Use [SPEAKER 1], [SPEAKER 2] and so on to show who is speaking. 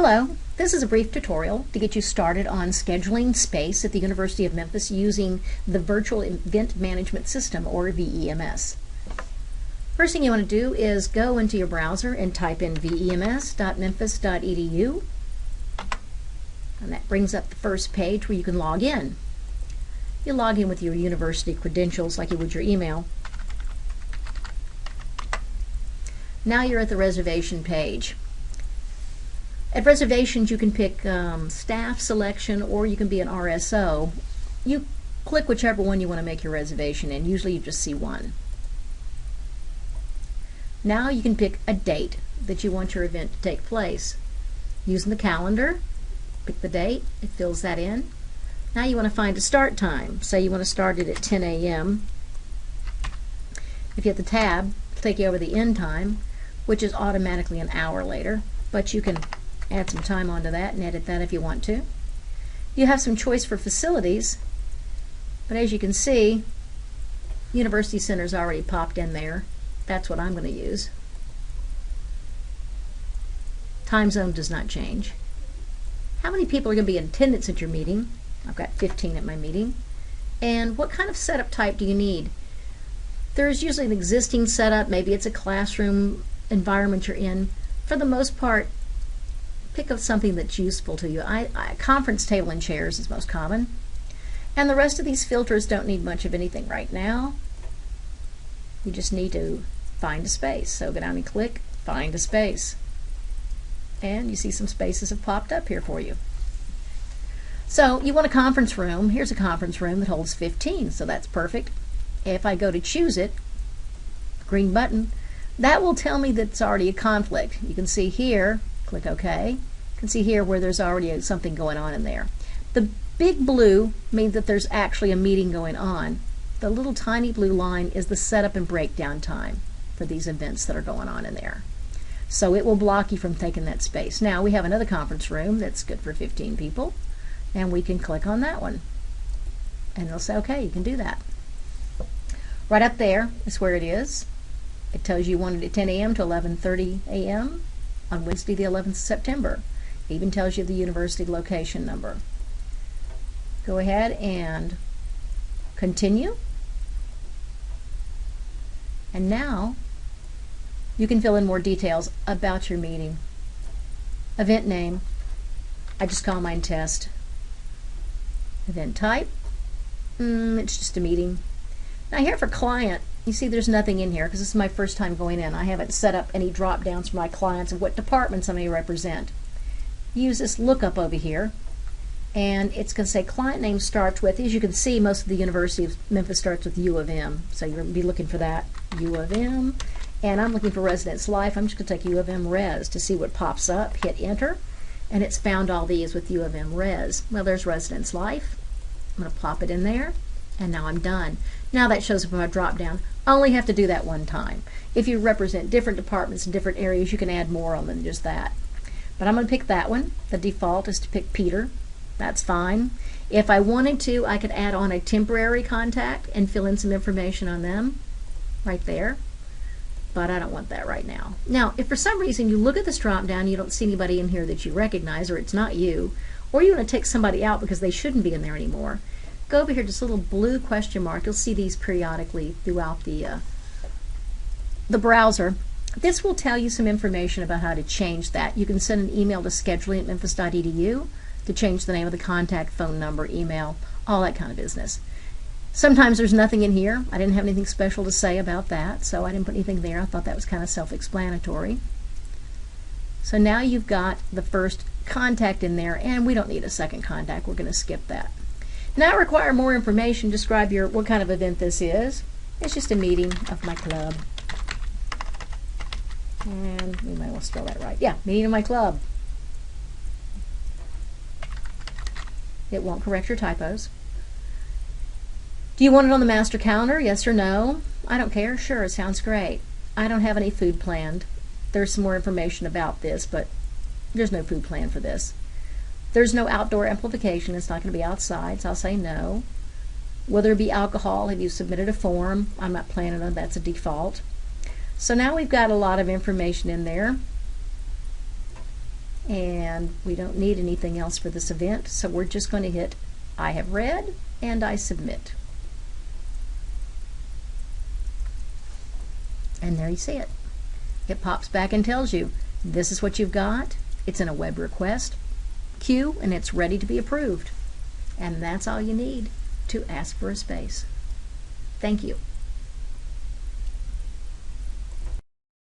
[SPEAKER 1] Hello, this is a brief tutorial to get you started on scheduling space at the University of Memphis using the Virtual Event Management System, or VEMS. First thing you want to do is go into your browser and type in vems.memphis.edu, and that brings up the first page where you can log in. You log in with your university credentials like you would your email. Now you're at the reservation page. At reservations, you can pick staff selection, or you can be an RSO. You click whichever one you want to make your reservation in. Usually you just see one. Now you can pick a date that you want your event to take place. Using the calendar, pick the date, it fills that in. Now you want to find a start time. Say you want to start it at 10 a.m. If you hit the tab, it'll take you over the end time, which is automatically an hour later, but you can add some time onto that and edit that if you want to. You have some choice for facilities, but as you can see, University Center's already popped in there. That's what I'm going to use. Time zone does not change. How many people are going to be in attendance at your meeting? I've got 15 at my meeting. And what kind of setup type do you need? There's usually an existing setup. Maybe it's a classroom environment you're in. For the most part, pick up something that's useful to you. Conference table and chairs is most common. And the rest of these filters don't need much of anything right now. You just need to find a space. So go down and click Find a Space. And you see some spaces have popped up here for you. So you want a conference room. Here's a conference room that holds 15, so that's perfect. If I go to choose it, green button, that will tell me that it's already a conflict. You can see here, click OK. You can see here where there's already something going on in there. The big blue means that there's actually a meeting going on. The little tiny blue line is the setup and breakdown time for these events that are going on in there. So it will block you from taking that space. Now we have another conference room that's good for 15 people, and we can click on that one. And it'll say, okay, you can do that. Right up there is where it is. It tells you want it at 10 a.m. to 11:30 a.m. on Wednesday the 11th of September. It even tells you the university location number. Go ahead and continue. And now you can fill in more details about your meeting. Event name, I just call mine test. Event type, it's just a meeting. Now here for client, you see there's nothing in here because this is my first time going in. I haven't set up any drop downs for my clients and what departments I may represent. Use this lookup over here, and it's going to say client name starts with, as you can see, most of the University of Memphis starts with U of M, so you're going to be looking for that, U of M. And I'm looking for Residence Life. I'm just going to take U of M Res to see what pops up. Hit enter, and it's found all these with U of M Res. Well, there's Residence Life. I'm going to plop it in there, and now I'm done. Now that shows up in my drop down. I only have to do that one time. If you represent different departments in different areas, you can add more on than just that. But I'm going to pick that one. The default is to pick Peter. That's fine. If I wanted to, I could add on a temporary contact and fill in some information on them right there. But I don't want that right now. Now, if for some reason you look at this drop down, you don't see anybody in here that you recognize, or it's not you, or you want to take somebody out because they shouldn't be in there anymore, go over here to this little blue question mark. You'll see these periodically throughout the browser. This will tell you some information about how to change that. You can send an email to scheduling@memphis.edu to change the name of the contact, phone number, email, all that kind of business. Sometimes there's nothing in here. I didn't have anything special to say about that, so I didn't put anything there. I thought that was kind of self-explanatory. So now you've got the first contact in there, and we don't need a second contact. We're going to skip that. Now I require more information. Describe what kind of event this is. It's just a meeting of my club. And we might well spell that right. Yeah, meeting of my club. It won't correct your typos. Do you want it on the master calendar? Yes or no? I don't care. Sure, it sounds great. I don't have any food planned. There's some more information about this, but there's no food plan for this. There's no outdoor amplification. It's not going to be outside, so I'll say no. Will there be alcohol? Have you submitted a form? I'm not planning on that's a default. So now we've got a lot of information in there. and we don't need anything else for this event, so we're just going to hit I have read and I submit. And there you see it. It pops back and tells you this is what you've got. It's in a web request queue and it's ready to be approved. And that's all you need to ask for a space. Thank you.